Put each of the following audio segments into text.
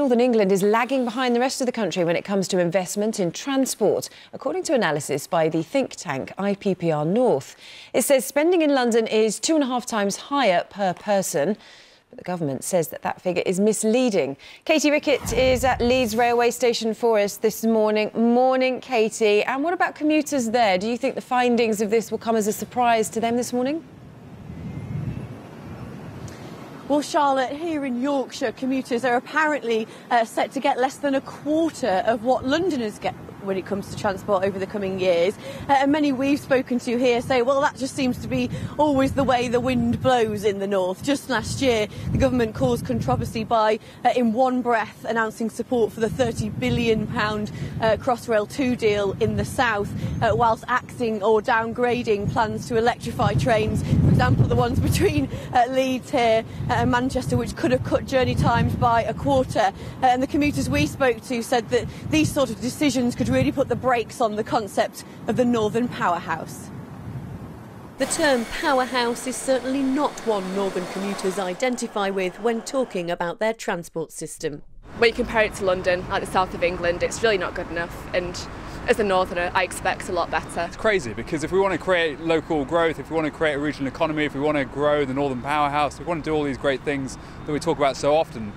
Northern England is lagging behind the rest of the country when it comes to investment in transport, according to analysis by the think tank IPPR North. It says spending in London is 2.5 times higher per person, but the government says that figure is misleading. Katie Rickett is at Leeds railway station for us this morning. Morning, Katie. And what about commuters there? Do you think the findings of this will come as a surprise to them this morning? Well, Charlotte, here in Yorkshire, commuters are apparently set to get less than a quarter of what Londoners get when it comes to transport over the coming years. And many we've spoken to here say, well, that just seems to be always the way the wind blows in the north. Just last year, the government caused controversy by, in one breath, announcing support for the £30 billion Crossrail 2 deal in the south, whilst axing or downgrading plans to electrify trains. For example, the ones between Leeds here and Manchester, which could have cut journey times by a quarter. And the commuters we spoke to said that these sort of decisions could really put the brakes on the concept of the Northern Powerhouse. The term powerhouse is certainly not one northern commuters identify with when talking about their transport system. When you compare it to London, like the south of England, it's really not good enough, and as a northerner I expect a lot better. It's crazy because if we want to create local growth, if we want to create a regional economy, if we want to grow the Northern Powerhouse, if we want to do all these great things that we talk about so often,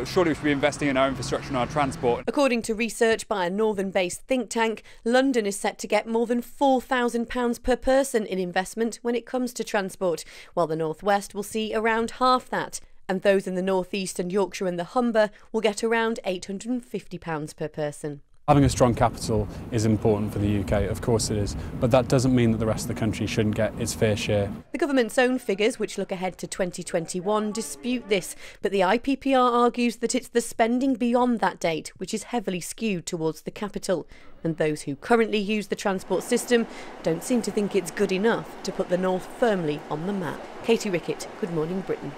surely we should be investing in our infrastructure and our transport. According to research by a northern-based think tank, London is set to get more than £4,000 per person in investment when it comes to transport, while the North West will see around half that. And those in the North East and Yorkshire and the Humber will get around £850 per person. Having a strong capital is important for the UK, of course it is, but that doesn't mean that the rest of the country shouldn't get its fair share. The government's own figures, which look ahead to 2021, dispute this, but the IPPR argues that it's the spending beyond that date which is heavily skewed towards the capital, and those who currently use the transport system don't seem to think it's good enough to put the North firmly on the map. Katie Rickett, Good Morning Britain.